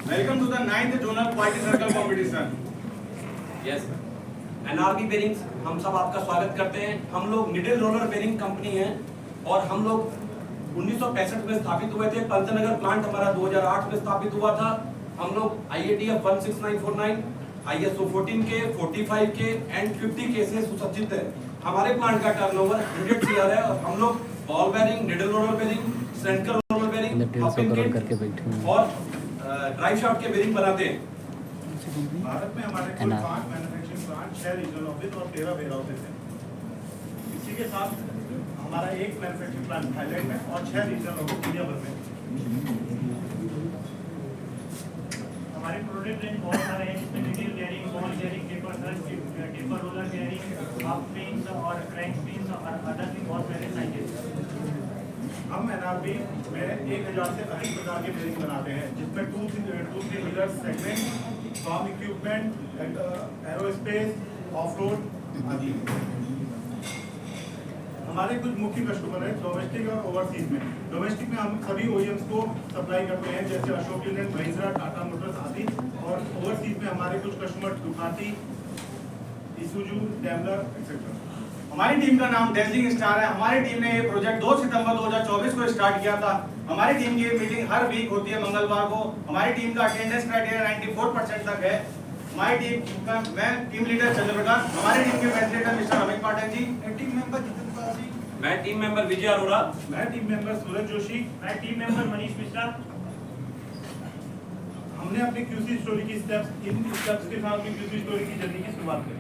Welcome to the 9th Zonal Quality Circle Competition. Yes, NRB bearings हम सब आपका स्वागत करते हैं। हम लोग निडल रोलर बेरिंग कंपनी है और हम लोग 1965 में स्थापित हुए थे। पंतनगर प्लांट हमारा 2008 में स्थापित हुआ था। हम लोग IATF 16949, ISO 14 के, 45 के एंड 50 के से सुसज्जित है। हमारे प्लांट का टर्नओवर 100 CR है और हम लोग ball bearing, needle roller bearing, central roller bearing, और ड्राइव शाफ्ट के बेरिंग बनाते हैं। भारत में हमारे कुल 5 मैन्युफैक्चरिंग प्लांट, 6 रीजनल ऑफिस और 13 वेयर हाउसेस हैं। इसी के साथ हमारा एक मैन्युफैक्चरिंग प्लांट थाईलैंड में और 6 रीजनल ऑफिस इंडिया भर में। हमारे प्रोडक्ट रेंज बहुत सारे हैं, जिसमें needle bearing, ball bearing, taper roller bearing, half pins और क्रैंक पिन्स और अदर भी बहुत सारे साइजेस। हम NRB में 1000 से अधिक प्रकार के बेरिंग बनाते हैं, जिसमें 2-3 wheeler segment, farm equipment, aerospace, off road आदि। हमारे कुछ मुख्य कस्टमर हैं डोमेस्टिक और ओवरसीज में। डोमेस्टिक में हम सभी OEMs को सप्लाई करते हैं, जैसे अशोक लीलैंड, महिंद्रा, टाटा मोटर्स आदि। और ओवरसीज में हमारे कुछ कस्टमर दुकाती, इसुजू, डैमलर एक्सेट्रा। हमारी टीम का नाम डेजलिंग स्टार है। हमारी टीम ने ये प्रोजेक्ट 2 सितंबर 2024 को स्टार्ट किया था। हमारी टीम की मीटिंग हर वीक होती है मंगलवार को। हमारी टीम का अटेंडेंस क्राइटेरिया 94% तक है। हमारी टीम का मैं टीम लीडर चंद्रप्रकाश, हमारी टीम के facilitator mister Amit Pathak ji, team member Jitendra Pal ji, मैं टीम मेंबर विजय अरोड़ा, मैं टीम मेंबर सूरज जोशी, मैं टीम मेंबर मनीष मिश्रा। हमने अपनी QC स्टोरी की इन स्टेप्स के साथ अपनी QC स्टोरी की जर्नी की शुरुआत की।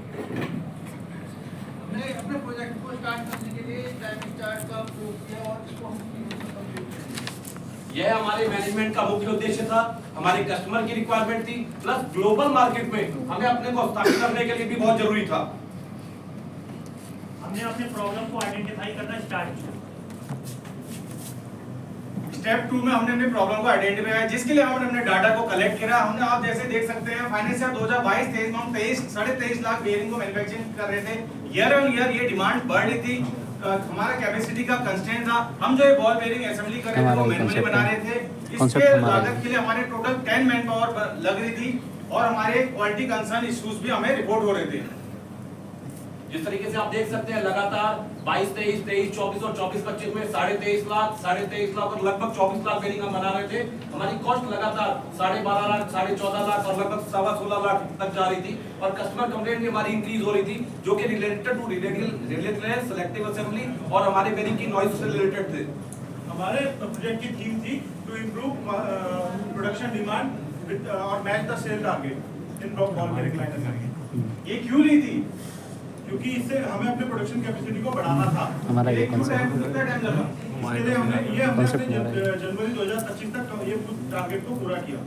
हमने अपने प्रोजेक्ट को स्टार्ट करने के लिए टाइम चार्ट का उपयोग किया और इसको हम यह हमारे मैनेजमेंट का मुख्य उद्देश्य था। हमारे कस्टमर की रिक्वायरमेंट थी, प्लस ग्लोबल मार्केट में हमें अपने को स्थापित करने के लिए भी बहुत जरूरी था। हमने अपने प्रॉब्लम को आइडेंटिफाई करना स्टार्ट किया। स्टेप 2 में हमने अपने प्रॉब्लम को आइडेंटिफाई किया, जिसके लिए हमने अपने डाटा को कलेक्ट किया। हमने आप जैसे देख सकते हैं फाइनेंशियल 2022-23 में हम 23-23.5 लाख बेयरिंग को मैन्युफैक्चरिंग कर रहे थे। ईयर ऑन ईयर ये डिमांड बढ़ रही थी। हमारा कैपेसिटी का कंस्ट्रेंट था। हम जो ये बॉल बेयरिंग असेंबली कर रहे थे वो मैनुअली बना रहे थे। इसके लागत के लिए हमारे टोटल 10 मैन पावर लग रही थी और हमारे क्वालिटी कंसर्न इश्यूज भी हमें रिपोर्ट हो रहे थे। जिस तरीके से आप देख सकते हैं लगातार 22-23, 23-24 और 24-25 में 23.5 लाख, 23.5 लाख और लगभग 24 लाख बेरिंग हम बना रहे थे। हमारी कॉस्ट लगातार 12.5 लाख, 14.5 लाख और लगभग 16.25 लाख तक जा रही थी और कस्टमर कंप्लेंट भी हमारी इंक्रीज हो रही थी, जो कि related to related selective assembly और हमारे बेरिंग की नॉइज से रिलेटेड थे। हमारे प्रोजेक्ट की थीम थी टू इंप्रूव प्रोडक्शन डिमांड और match the sale target in ball bearing line. ये क्यों ली थी? क्योंकि इससे हमें अपने प्रोडक्शन कैपेसिटी को बढ़ाना था। हमारा ये कितना टाइम लगा? इसके लिए हमने अपने जनवरी 2025 तक ये टारगेट को पूरा किया।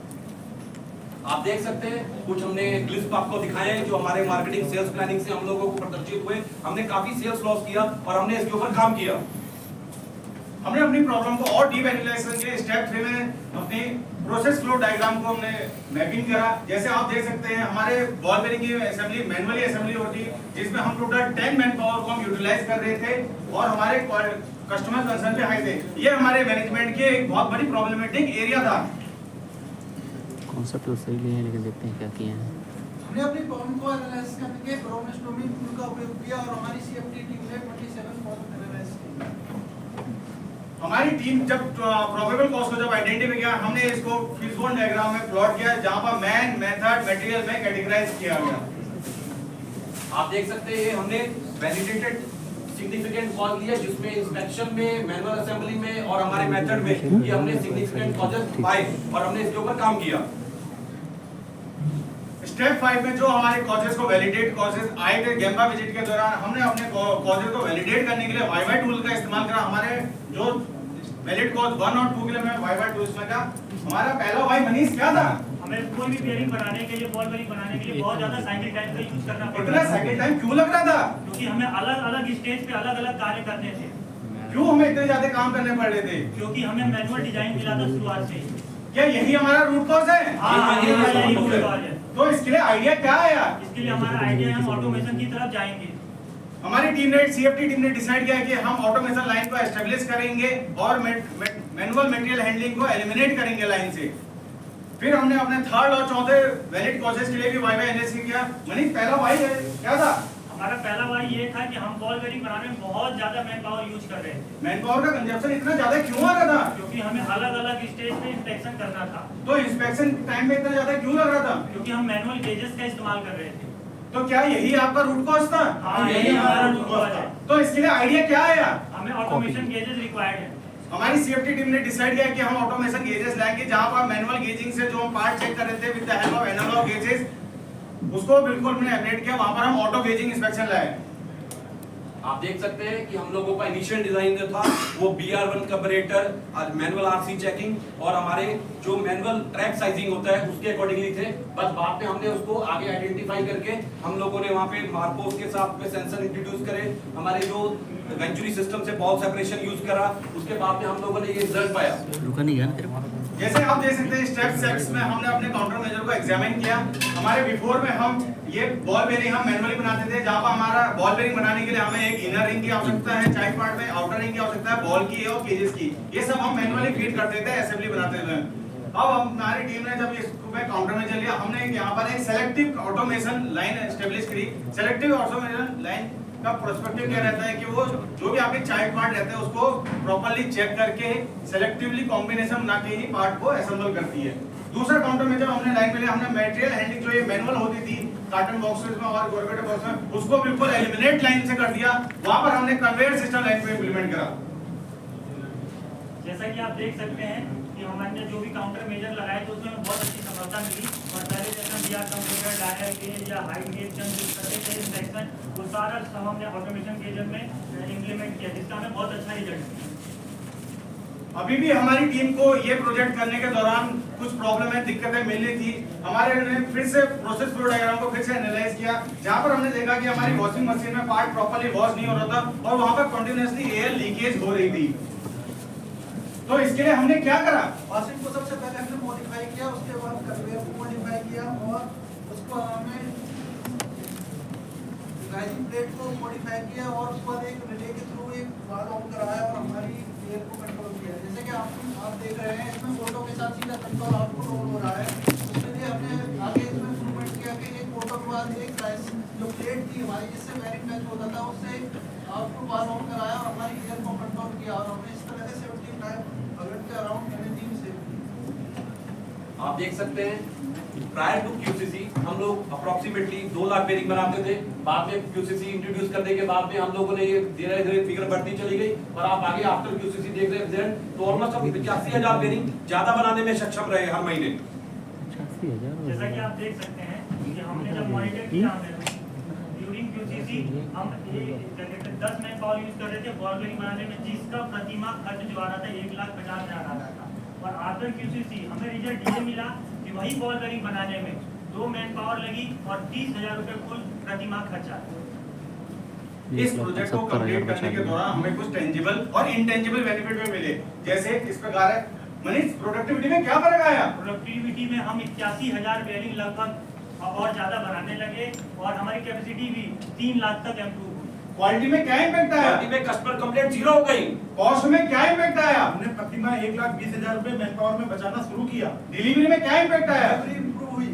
आप देख सकते हैं कुछ हमने क्लिप्स आपको दिखाए हैं जो हमारे मार्केटिंग सेल्स प्लानिंग से हम लोगों को प्रदर्शित हुए। हमने काफी सेल्स लॉस किया और हमने इसके ऊपर काम किया। हमने अपनी प्रॉब्लम को और डीप एनालाइज करके स्टेप 3 में अपनी प्रोसेस फ्लो डायग्राम को हमने मैपिंग करा। जैसे आप देख सकते हैं हमारे बॉल बेयरिंग की असेंबली मैनुअली असेंबली होती है, जिसमें हम टोटल 10 मैन पावर को हम यूटिलाइज कर रहे थे और हमारे कस्टमर कंसर्न पे हाई थे। ये हमारे मैनेजमेंट के एक बहुत बड़ी प्रॉब्लमेटिक एरिया था। कॉन्सेप्ट तो सही नहीं है, लेकिन देखते हैं क्या किए हैं। हमने अपनी प्रॉब्लम को एनालाइज करने के ब्रेनस्टॉर्मिंग टूल का उपयोग किया और हमारी CFT टीम ने 27 प्रॉब्लम एनालाइज की। हमारी टीम जब प्रोबेबल कॉस्ट को जब आइडेंटिफाई किया, हमने इसको फिशबोन डायग्राम में प्लॉट किया, जहां पर मैन, मेथड, मटेरियल में कैटेगराइज किया गया। आप देख सकते हैं हमने वैलिडेटेड सिग्निफिकेंट कॉज लिया, जिसमें इंस्पेक्शन में, मैनुअल असेंबली में और हमारे मेथड में ये हमने सिग्निफिकेंट कॉजेस पाए और हमने इसके ऊपर काम किया। स्टेप 5 में जो हमारे कॉजेस को वैलिडेट कॉजेस आए थे गेम्बा विजिट के दौरान, हमने अपने कॉजेस को वैलिडेट करने के लिए वाईवाई टूल का इस्तेमाल करा। हमारे जो वैलिड कॉज 1 और 2 के लिए मैं वाईवाई टूल में का हमारा पहला वाई मनीष क्या था? हमें कोई भी बेयरिंग बनाने के लिए, बॉल बेयरिंग बनाने के लिए बहुत ज्यादा साइकिल टाइम का यूज करना पड़ता इतना है। साइकिल टाइम क्यों लग रहा था? क्योंकि हमें अलग-अलग स्टेज पे अलग-अलग कार्य करने थे। क्यों हमें इतने ज्यादा काम करने पड़ रहे थे? क्योंकि हमें मैनुअल डिजाइन मिला था शुरुआत से ही। क्या यही हमारा रूट कॉज है? हाँ, यही रूट कॉज है। तो इसके लिए आइडिया क्या आया? इसके लिए हमारा आइडिया है हम ऑटोमेशन की तरफ जाएंगे। हमारी टीम ने CFT टीम ने डिसाइड किया कि हम ऑटोमेशन लाइन को एस्टेब्लिश करेंगे और मैनुअल मटेरियल हैंडलिंग को एलिमिनेट करेंगे लाइन से। फिर हमने अपने थर्ड और चौथे वैलिड कॉजेस के लिए भी वाई एनालिसिस किया। मनीष पहला वाई क्या था? हमारा पहला वाई ये था कि हम बॉल बेरिंग बनाने में बहुत ज्यादा मैन पावर यूज कर रहे थे, मैन पावर का कंजप्शन इतना ज्यादा क्यों आ रहा था? क्योंकि हमें अलग अलग स्टेज पे इंस्पेक्शन करना था, तो इंस्पेक्शन टाइम में इतना ज्यादा क्यों लग रहा था? क्योंकि हम मैनुअल गेजेस का इस्तेमाल कर रहे थे। तो क्या यही आपका रूट कॉज था? हाँ, यही हमारा रूट कॉज है। तो इसके लिए आइडिया क्या आया? हमें ऑटोमेशन गेजेस रिक्वायर्ड है। हमारी सीएफटी टीम ने डिसाइड किया कि हम ऑटोमेशन गेजेस लाएंगे, जहां पर मैनुअल गेजिंग से जो हम पार्ट चेक कर रहे थे with the help of analog gauges, उसको बिल्कुल हमने अपडेट किया, वहां पर हम ऑटो गेजिंग इंस्पेक्शन लाए। आप देख सकते हैं कि हम लोगों का इनिशियल डिजाइन जो था वो BR1 कार्बोरेटर और मैनुअल RC चेकिंग और हमारे जो मैनुअल ट्रैक साइजिंग होता है उसके अकॉर्डिंगली थे। बस बाद में हमने उसको आगे आइडेंटिफाई करके हम लोगों ने वहाँ पे मार्कोस के साथ में सेंसर इंट्रोड्यूस करे, हमारे जो वेंचुरी सिस्टम से बॉल सेपरेशन यूज करा, उसके बाद में हम लोगों ने ये रिजल्ट पाया। रुका नहीं गया ना तेरे को? जैसे आप देख सकते हैं स्टेप 6 में हमने अपने काउंटर मेजर को एग्जामिन किया। हमारे बिफोर में हम ये बॉल बेरिंग हम मैनुअली बनाते थे, जहां पर हमारा बॉल बेरिंग बनाने के लिए हमें एक इनर रिंग की आवश्यकता है, चाइल्ड पार्ट में आउटर रिंग की आवश्यकता है, बॉल की और केजेस की, ये सब हम मैनुअली फीड करते थे, असेंबली बनाते थे। अब हमारी टीम ने जब इसको काउंटर में चल लिया, हमने यहाँ पर एक सेलेक्टिव ऑटोमेशन लाइन एस्टेब्लिश करी। सेलेक्टिव ऑटोमेशन लाइन का पर्सपेक्टिव क्या रहता है कि वो जो भी आपके चाइल्ड पार्ट रहते हैं उसको प्रॉपर्ली चेक करके सेलेक्टिवली कॉम्बिनेशन बना के ही पार्ट को असेंबल करती है। दूसरा काउंटर में जब हमने लाइन में लिया, हमने मटेरियल हैंडलिंग जो ये मैनुअल होती थी कार्टन बॉक्सेस में और गोरगेट बॉक्स में, उसको बिल्कुल एलिमिनेट लाइन से कर दिया। वहां पर हमने कन्वेयर सिस्टम लाइन को इंप्लीमेंट करा। जैसा कि आप देख सकते हैं कि हमने जो भी काउंटर मेजर लगाए थे उसमें बहुत अच्छी सफलता मिली, और पहले जैसा BR कंप्यूटर डायल गेज या हाइट गेज यूज करते थे इंस्पेक्शन, वो सारा सब हमने ऑटोमेशन गेजर में इंप्लीमेंट किया, जिसका हमें बहुत अच्छा रिजल्ट मिला। अभी भी हमारी टीम को ये प्रोजेक्ट करने के दौरान कुछ प्रॉब्लम है, दिक्कतें मिल रही थी। हमारे ने फिर से प्रोसेस फ्लो डायग्राम को फिर से एनालाइज किया, जहां पर हमने देखा कि हमारी वॉशिंग मशीन में पार्ट प्रॉपर्ली वॉश नहीं हो रहा था और वहां पर कंटीन्यूअसली एयर लीकेज हो रही थी। तो इसके लिए हमने क्या करा? वॉशिंग को सबसे पहले हमने मॉडिफाई किया, उसके बाद कन्वेयर को मॉडिफाई किया और उसको हमने राइजिंग प्लेट को मॉडिफाई किया और उसके बाद एक रिले के थ्रू एक वाल्व ऑन कराया और हमारी एयर को कंट्रोल किया। जैसे कि आप देख रहे हैं इसमें फोटो के साथ सीधा कंट्रोल आउटपुट ऑन हो रहा है। उसके लिए हमने आगे इसमें इम्प्रूवमेंट किया कि एक फोटो के बाद एक जो प्लेट थी हमारी जिससे वेरिंग मैच होता था उससे आउटपुट वाल्व ऑन कराया और हमारी एयर को कंट्रोल किया, और हमने इस तरह से 17 टाइम अवेट के अराउंड मैंने टीम से। आप देख सकते हैं प्रायर टू QCC हम लोग अप्रोक्सीमेटली 2 लाख बेरिंग बनाते थे। बाद में QCC इंट्रोड्यूस करने के बाद में हम लोगों ने ये धीरे धीरे फिगर बढ़ती चली गई, और आप आगे आफ्टर QCC देख रहे हैं रिजल्ट, तो ऑलमोस्ट हम 85,000 बेरिंग ज्यादा बनाने में सक्षम रहे हर महीने। 85,000 जैसा कि आप देख सकते हैं कि हमने जब मॉनिटर किया ड्यूरिंग QCC हम 10 मैन पावर यूज कर रहे थे बॉल बेरिंग बनाने में, जिसका प्रतिमा खर्च जो आ रहा था 1,50,000 आ रहा था, और आफ्टर QCC हमें रिजल्ट ये मिला कि वही बॉल बेरिंग बनाने में 2 मैन पावर लगी और 30,000 रुपए कुल प्रतिमा खर्चा। इस प्रोजेक्ट को कंप्लीट करने के दौरान हमें कुछ टेंजिबल और इनटेंजिबल बेनिफिट भी मिले, जैसे इस प्रकार है। मनीष, प्रोडक्टिविटी में क्या फर्क आया? प्रोडक्टिविटी में हम 81,000 बेरिंग लगभग और ज्यादा बनाने लगे, और हमारी कैपेसिटी भी 3 लाख तक इम्प्रूव हुई। क्वालिटी में क्या इम्पैक्ट आया? क्वालिटी में कस्टमर कंप्लेंट 0 हो गई। कॉस्ट में क्या इम्पैक्ट आया? हमने प्रतिमा 1,20,000 रुपए मैन पावर में बचाना शुरू किया। डिलीवरी में क्या इम्पैक्ट आया? डिलीवरी इंप्रूव हुई।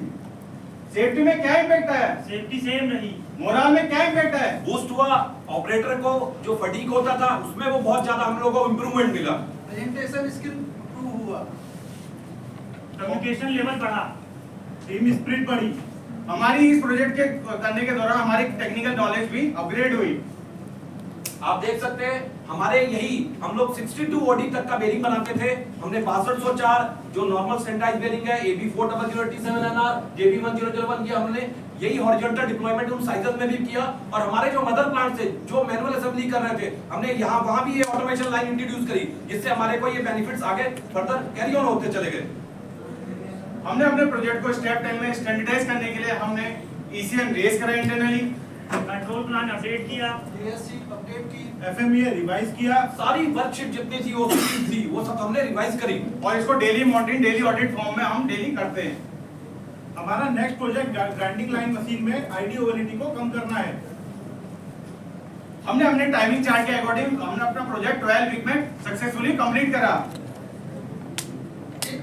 सेफ्टी में क्या इम्पैक्ट आया? सेफ्टी सेम रही। मोरल में क्या इम्पैक्ट आया? बूस्ट हुआ, ऑपरेटर को जो फटीक होता था उसमें वो बहुत ज्यादा हम लोगों को इंप्रूवमेंट मिला। प्रेजेंटेशन स्किल इंप्रूव हुआ। कम्युनिकेशन लेवल बढ़ा। टीम स्पिरिट बढ़ी। हमारी इस प्रोजेक्ट के करने के दौरान हमारी टेक्निकल नॉलेज भी अपग्रेड हुई। आप देख सकते हैं हमारे यही हम लोग 62 OD तक का बेरिंग बनाते थे। हमने 6204 जो नॉर्मल स्टैंडर्डाइज्ड बेरिंग है AB4007NR JB1001 की हमने यही हॉरिजॉन्टल डिप्लॉयमेंट उन साइजेस में भी किया, और हमारे जो मदर प्लांट से जो मैनुअल असेंबली कर रहे थे हमने यहाँ वहां भी ये ऑटोमेशन लाइन इंट्रोड्यूस करी, जिससे हमारे को ये बेनिफिट्स आगे फर्दर कैरी ऑन होते चले गए। हमने अपने प्रोजेक्ट को स्टेप 10 में स्टैंडर्डाइज करने के लिए हमने ECM रेस करा इंटरनली, कंट्रोल प्लान अपडेट किया, DSC अपडेट की, FMEA रिवाइज किया। सारी वर्कशीट जितनी थी वो थी वो सब हमने रिवाइज करी, और इसको daily monitoring daily audit form में हम डेली करते हैं। हमारा next project grinding line machine में आईडी ओवरहीटिंग को कम करना है। हमने अपने टाइमिंग चार्ट के अकॉर्डिंग हमने अपना प्रोजेक्ट 12 वीक में सक्सेसफुली कंप्लीट करा।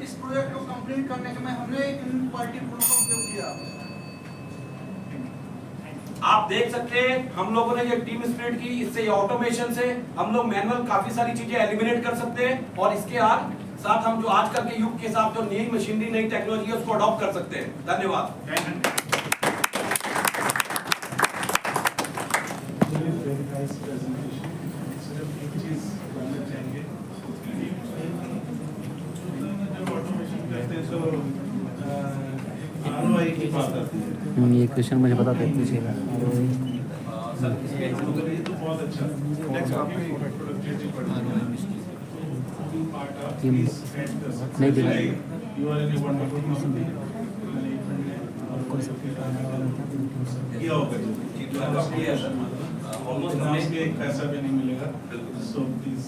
इस प्रोजेक्ट को कंप्लीट कंप्लीट करने के में हमने इन क्वालिटी टूलों का उपयोग किया। आप देख सकते हैं हम लोगों ने ये टीम स्पिरिट की, इससे ऑटोमेशन से हम लोग मैनुअल काफी सारी चीजें एलिमिनेट कर सकते हैं और इसके साथ हम जो आजकल के युग के साथ जो नई मशीनरी नई टेक्नोलॉजी है उसको अडॉप्ट कर सकते हैं। धन्यवाद। ये क्वेश्चन मुझे पता था पूछेगा। सर इसके तो बहुत अच्छा। नेक्स्ट नहीं दिला किया होगा ऑलमोस्ट हमें एक पैसा भी नहीं मिलेगा। सो प्लीज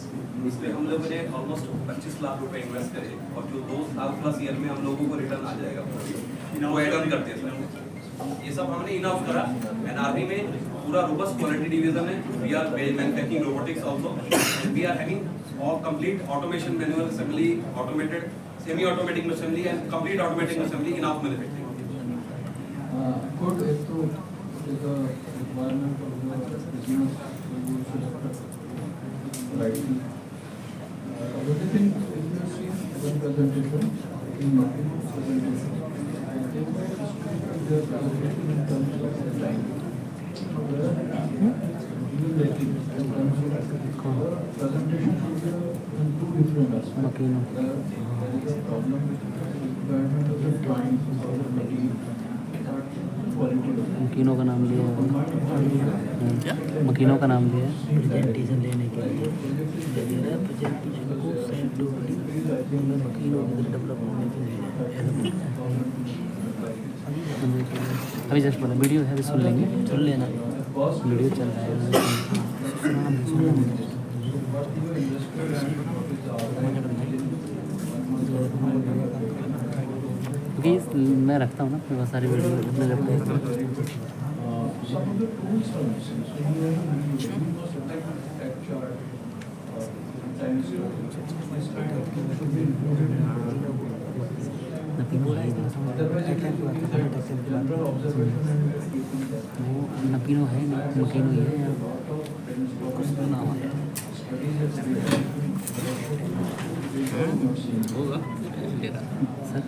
इसमें हम लोगों ने ऑलमोस्ट 25 लाख रुपए इन्वेस्ट करे और जो 2 साल प्लस ईयर में हम लोगों को रिटर्न आ जाएगा वो एड ऑन करते हैं सर। ये सब हमने इनऑफ करा। एनआरबी में पूरा रोबस्ट क्वालिटी डिवीजन है। We are manufacturing robotics also. We are having all complete automation manual assembly, automated semi automatic assembly and complete automatic assembly in of manufacturing. Good. So, is a requirement of the business right. Everything if you see one presentation, in marketing presentation, I think the presentation in terms of time. You like it in terms of presentation should be in two different aspects. There is a problem with the requirement of the client or the material. मकीनों का नाम लिया है, मकीनों का नाम लिया है presentation लेने के लिए प्रेजेंटेशन को सेंड टू मकीनों के डेवलप होने के लिए अभी जस्ट बोला वीडियो है, अभी सुन लेंगे, सुन लेना वीडियो चल रहा है। क्योंकि मैं रखता हूँ ना बहुत सारी वीडियो अपने रखते हैं। Some of the tools are missing. So you have to use that chart. Sometimes this kind of thing should be included in otherwise it can be that general observation and keeping that. वो नपीनो है नहीं, मकीनो ही है या कुछ तो नाम है Studies have होगा सर।